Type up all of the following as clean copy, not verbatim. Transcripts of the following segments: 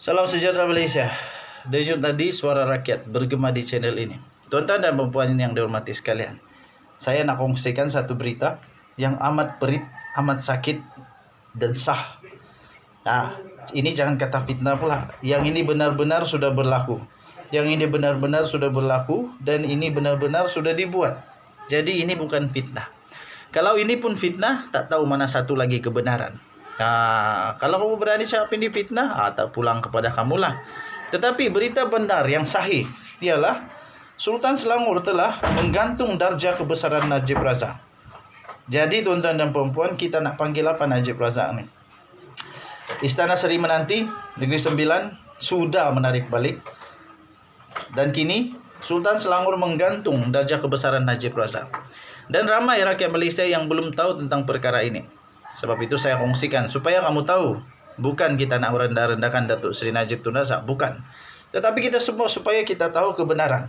Salam sejahtera Malaysia. Denyut tadi suara rakyat bergema di channel ini. Tuan-tuan dan puan yang dihormati sekalian, saya nak kongsikan satu berita yang amat perit, amat sakit dan sah. Nah, ini jangan kata fitnah pula. Yang ini benar-benar sudah berlaku. Yang ini benar-benar sudah berlaku dan ini benar-benar sudah dibuat. Jadi ini bukan fitnah. Kalau ini pun fitnah, tak tahu mana satu lagi kebenaran. Nah, kalau kamu berani cakap ini fitnah, tak pulang kepada kamulah. Tetapi berita benar yang sahih ialah Sultan Selangor telah menggantung darjah kebesaran Najib Razak. Jadi tuan-tuan dan puan, kita nak panggil apa Najib Razak ni? Istana Seri Menanti, Negeri Sembilan sudah menarik balik. Dan kini Sultan Selangor menggantung darjah kebesaran Najib Razak. Dan ramai rakyat Malaysia yang belum tahu tentang perkara ini. Sebab itu saya kongsikan supaya kamu tahu. Bukan kita nak merendah-rendahkan Datuk Seri Najib Tun Razak, bukan. Tetapi kita semua supaya kita tahu kebenaran.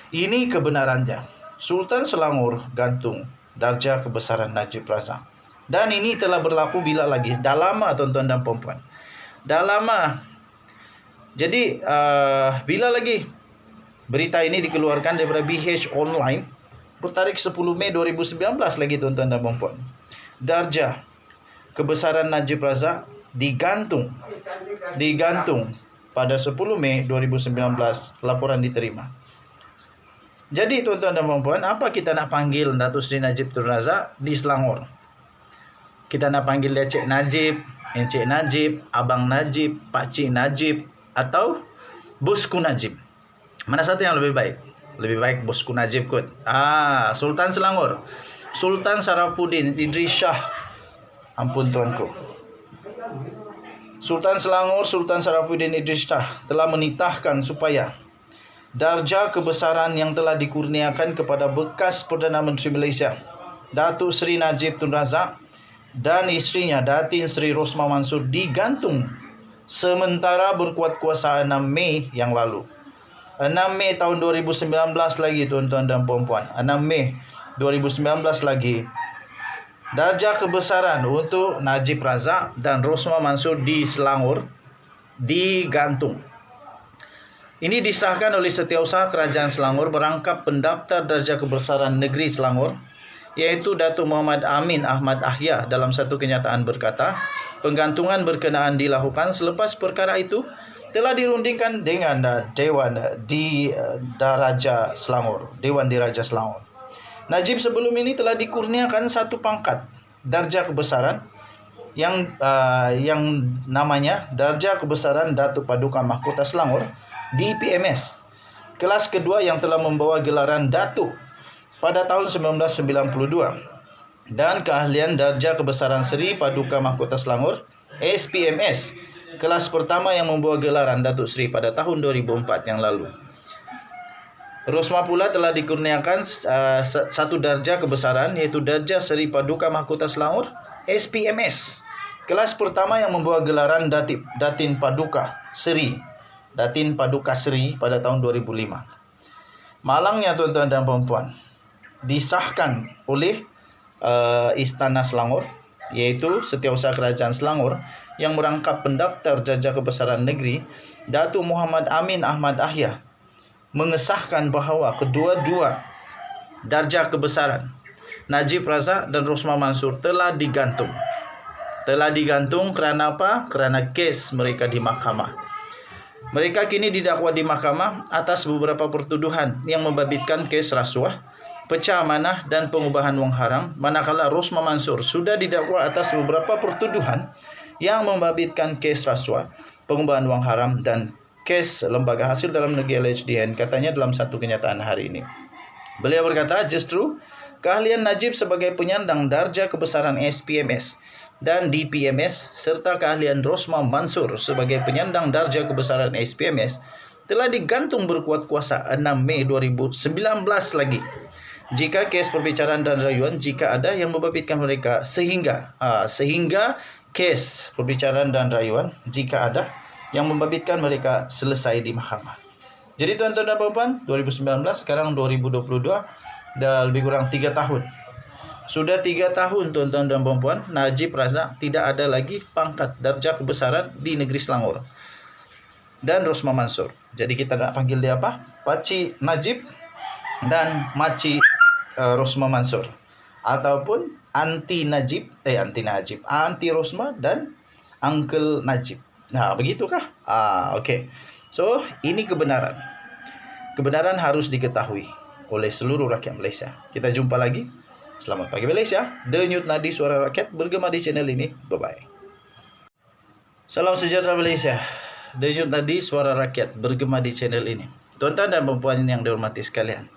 Ini kebenarannya. Sultan Selangor gantung darjah kebesaran Najib Razak. Dan ini telah berlaku bila lagi? Dah lama tuan-tuan dan puan-puan. Dah lama. Jadi bila lagi berita ini dikeluarkan daripada BH Online bertarikh 10 Mei 2019 lagi tuan-tuan dan puan-puan. Darjah kebesaran Najib Razak digantung pada 10 Mei 2019 laporan diterima. Jadi tuan-tuan dan puan-puan, apa kita nak panggil Datuk Seri Najib Tun Razak di Selangor? Kita nak panggil dia Cik Najib, Encik Najib, Abang Najib, Pakcik Najib atau Bosku Najib? Mana satu yang lebih baik? Lebih baik Bosku Najib kot. Sultan Selangor, Sultan Sarafuddin Idris Shah. Ampun tuanku. Sultan Selangor, Sultan Sarafuddin Idris Shah telah menitahkan supaya darjah kebesaran yang telah dikurniakan kepada bekas Perdana Menteri Malaysia Datuk Seri Najib Tun Razak dan isterinya Datin Seri Rosmah Mansor digantung sementara berkuat kuasa 6 Mei yang lalu. 6 Mei tahun 2019 lagi tuan-tuan dan puan-puan. 6 Mei 2019 lagi. Darjah kebesaran untuk Najib Razak dan Rosmah Mansor di Selangor digantung. Ini disahkan oleh Setiausaha Kerajaan Selangor merangkap pendaftar darjah kebesaran negeri Selangor, iaitu Datuk Muhammad Amin Ahmad Ahya, dalam satu kenyataan berkata, penggantungan berkenaan dilakukan selepas perkara itu telah dirundingkan dengan Dewan di Diraja Selangor, Dewan Diraja Selangor. Najib sebelum ini telah dikurniakan satu pangkat darjah kebesaran yang namanya Darjah Kebesaran Datuk Paduka Mahkota Selangor DPMS. Kelas kedua yang telah membawa gelaran Datuk pada tahun 1992 dan keahlian Darjah Kebesaran Seri Paduka Mahkota Selangor SPMS. Kelas pertama yang membawa gelaran Datuk Seri pada tahun 2004 yang lalu. Rosmah pula telah dikurniakan satu darjah kebesaran, iaitu Darjah Seri Paduka Mahkota Selangor SPMS. Kelas pertama yang membawa gelaran Datin Paduka Seri pada tahun 2005. Malangnya tuan-tuan dan puan-puan, disahkan oleh Istana Selangor, iaitu Setiausaha Kerajaan Selangor yang merangkap pendaftar darjah kebesaran negeri Datuk Muhammad Amin Ahmad Ahya, mengesahkan bahawa kedua-dua darjah kebesaran Najib Razak dan Rosmah Mansor telah digantung. Telah digantung kerana apa? Kerana kes mereka di mahkamah. Mereka kini didakwa di mahkamah atas beberapa pertuduhan yang membabitkan kes rasuah, pecah amanah dan pengubahan wang haram, manakala Rosmah Mansor sudah didakwa atas beberapa pertuduhan yang membabitkan kes rasuah, pengubahan wang haram dan kes lembaga hasil dalam negeri LHDN, katanya dalam satu kenyataan hari ini. Beliau berkata, justru keahlian Najib sebagai penyandang darjah kebesaran SPMS dan DPMS serta keahlian Rosmah Mansor sebagai penyandang darjah kebesaran SPMS telah digantung berkuat kuasa 6 Mei 2019 lagi. Jika kes perbicaraan dan rayuan jika ada yang membabitkan mereka sehingga kes perbicaraan dan rayuan jika ada yang membabitkan mereka selesai di mahkamah. Jadi tuan-tuan dan puan-puan, 2019 sekarang 2022, dah lebih kurang 3 tahun. Sudah 3 tahun tuan-tuan dan puan-puan, Najib Razak tidak ada lagi pangkat darjah kebesaran di negeri Selangor. dan Rosma Mansur. Jadi kita nak panggil dia apa? Pakcik Najib dan Makcik Rosma Mansur, ataupun Anti Rosma dan Uncle Najib. Nah, begitukah? Okey. So, ini kebenaran. Kebenaran harus diketahui oleh seluruh rakyat Malaysia. Kita jumpa lagi. Selamat pagi Malaysia. Denyut nadi suara rakyat bergema di channel ini. Bye-bye. Salam sejahtera Malaysia. Denyut nadi suara rakyat bergema di channel ini. Tuan-tuan dan puan yang dihormati sekalian,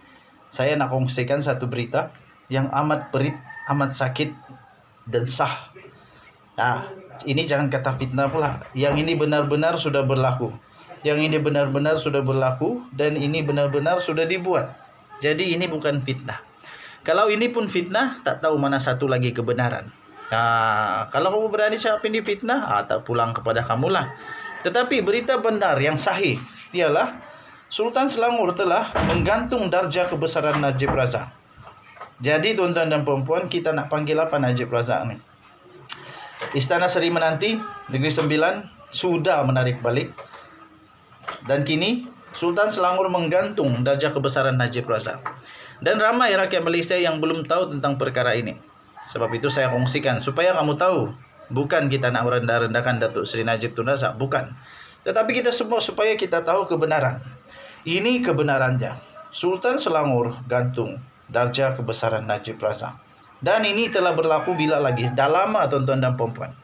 saya nak kongsikan satu berita yang amat perit, amat sakit dan sah. Ini jangan kata fitnah pula. Yang ini benar-benar sudah berlaku. Yang ini benar-benar sudah berlaku dan ini benar-benar sudah dibuat. Jadi ini bukan fitnah. Kalau ini pun fitnah, tak tahu mana satu lagi kebenaran. Kalau kamu berani cakap ini fitnah, tak pulang kepada kamulah. Tetapi berita benar yang sahih ialah Sultan Selangor telah menggantung darjah kebesaran Najib Razak. Jadi tuan-tuan dan puan, kita nak panggil apa Najib Razak ni? Istana Seri Menanti, Negeri Sembilan sudah menarik balik. Dan kini Sultan Selangor menggantung darjah kebesaran Najib Razak. Dan ramai rakyat Malaysia yang belum tahu tentang perkara ini. Sebab itu saya kongsikan supaya kamu tahu. Bukan kita nak merendah-rendahkan Datuk Seri Najib Tun Razak, bukan. Tetapi kita semua supaya kita tahu kebenaran. Ini kebenarannya. Sultan Selangor gantung darjah kebesaran Najib Razak. Dan ini telah berlaku bila lagi? Dah lama tuan-tuan dan puan-puan.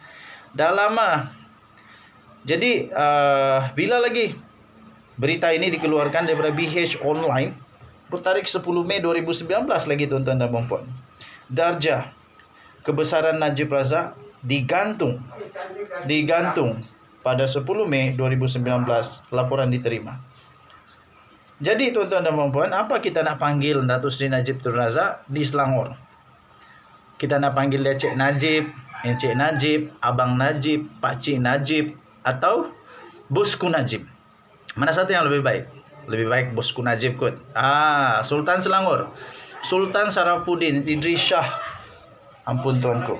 Dah lama. Jadi bila lagi berita ini dikeluarkan daripada BH Online bertarikh 10 Mei 2019 lagi tuan-tuan dan puan-puan. Darjah kebesaran Najib Razak digantung pada 10 Mei 2019 laporan diterima. Jadi tuan-tuan dan puan-puan, apa kita nak panggil Datuk Seri Najib Tun Razak di Selangor? Kita nak panggil dia Cik Najib, Encik Najib, Abang Najib, Pakcik Najib, atau Bosku Najib. Mana satu yang lebih baik? Lebih baik Bosku Najib kot. Sultan Selangor, Sultan Sarafuddin Idris Shah. Ampun tuanku.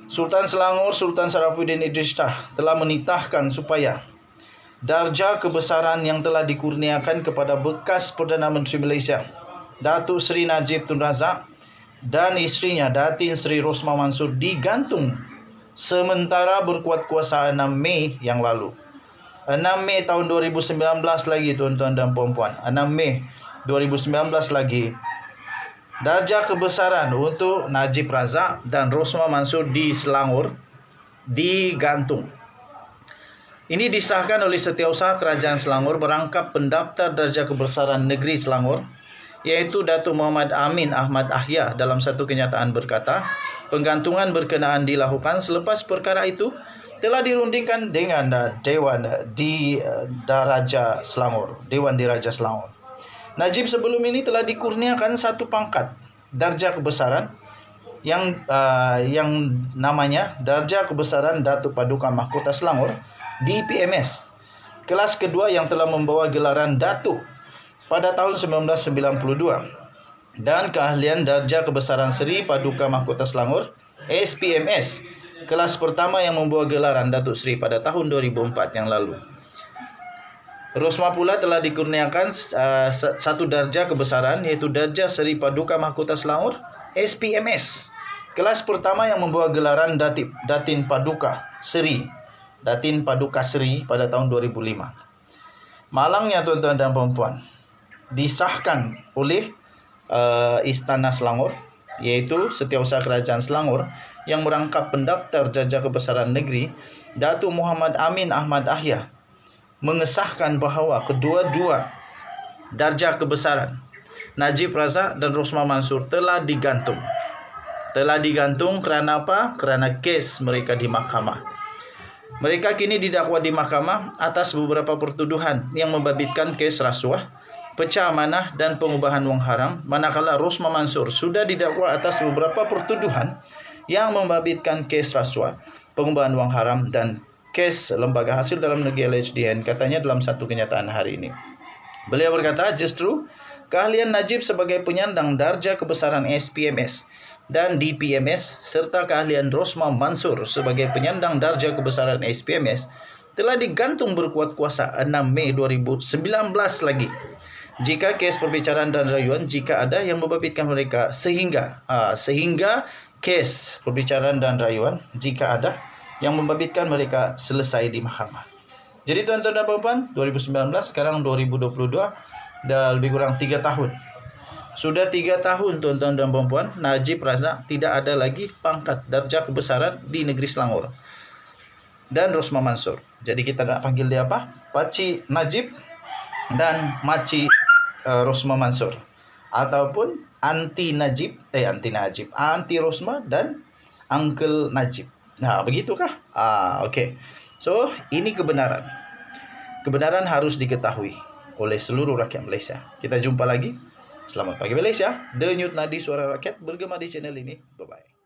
Sultan Selangor, Sultan Sarafuddin Idris Shah telah menitahkan supaya darjah kebesaran yang telah dikurniakan kepada bekas Perdana Menteri Malaysia, Datuk Seri Najib Tun Razak, dan isterinya Datin Seri Rosma Mansur digantung sementara berkuat kuasa 6 Mei yang lalu. 6 Mei tahun 2019 lagi tuan-tuan dan puan-puan. 6 Mei 2019 lagi. Darjah kebesaran untuk Najib Razak dan Rosma Mansur di Selangor digantung. Ini disahkan oleh Setiausaha Kerajaan Selangor merangkap pendaftar darjah kebesaran negeri Selangor, iaitu Datuk Muhammad Amin Ahmad Ahya, dalam satu kenyataan berkata, penggantungan berkenaan dilakukan selepas perkara itu telah dirundingkan dengan Dewan di Diraja Selangor, Dewan Diraja Selangor. Najib sebelum ini telah dikurniakan satu pangkat darjah kebesaran yang namanya Darjah Kebesaran Datuk Paduka Mahkota Selangor DPMS, kelas kedua yang telah membawa gelaran Datuk pada tahun 1992, dan keahlian Darjah Kebesaran Seri Paduka Mahkota Selangor SPMS, kelas pertama yang membawa gelaran Datuk Seri pada tahun 2004 yang lalu. Rosma pula telah dikurniakan satu darjah kebesaran, iaitu Darjah Seri Paduka Mahkota Selangor SPMS, kelas pertama yang membawa gelaran Datin Paduka Seri pada tahun 2005. Malangnya tuan-tuan dan puan-puan, disahkan oleh Istana Selangor, iaitu Setiausaha Kerajaan Selangor yang merangkap pendaftar darjah kebesaran negeri, Datuk Muhammad Amin Ahmad Ahya, mengesahkan bahawa kedua-dua darjah kebesaran Najib Razak dan Rosma Mansur telah digantung. Telah digantung kerana apa? Kerana kes mereka di mahkamah. Mereka kini didakwa di mahkamah atas beberapa pertuduhan yang membabitkan kes rasuah, pecah amanah dan pengubahan wang haram, manakala Rosma Mansur sudah didakwa atas beberapa pertuduhan yang membabitkan kes rasuah, pengubahan wang haram dan kes lembaga hasil dalam negeri LHDN, katanya dalam satu kenyataan hari ini. Beliau berkata, justru keahlian Najib sebagai penyandang darjah kebesaran SPMS dan DPMS serta keahlian Rosma Mansur sebagai penyandang darjah kebesaran SPMS telah digantung berkuat kuasa 6 Mei 2019 lagi. Jika kes perbicaraan dan rayuan jika ada yang membabitkan mereka sehingga kes perbicaraan dan rayuan jika ada yang membabitkan mereka selesai di mahkamah. Jadi tuan-tuan dan puan-puan, 2019 sekarang 2022 dah lebih kurang 3 tahun. Sudah 3 tahun tuan-tuan dan puan-puan, Najib Razak tidak ada lagi pangkat darjah kebesaran di negeri Selangor. Dan Rosmah Mansor. Jadi kita nak panggil dia apa? Pakcik Najib dan Makcik Rosmah Mansor. Ataupun Anti Rosmah dan Uncle Najib. Nah, begitukah? Okey. So, ini kebenaran. Kebenaran harus diketahui oleh seluruh rakyat Malaysia. Kita jumpa lagi. Selamat pagi Malaysia. Denyut nadi suara rakyat bergema di channel ini. Bye-bye.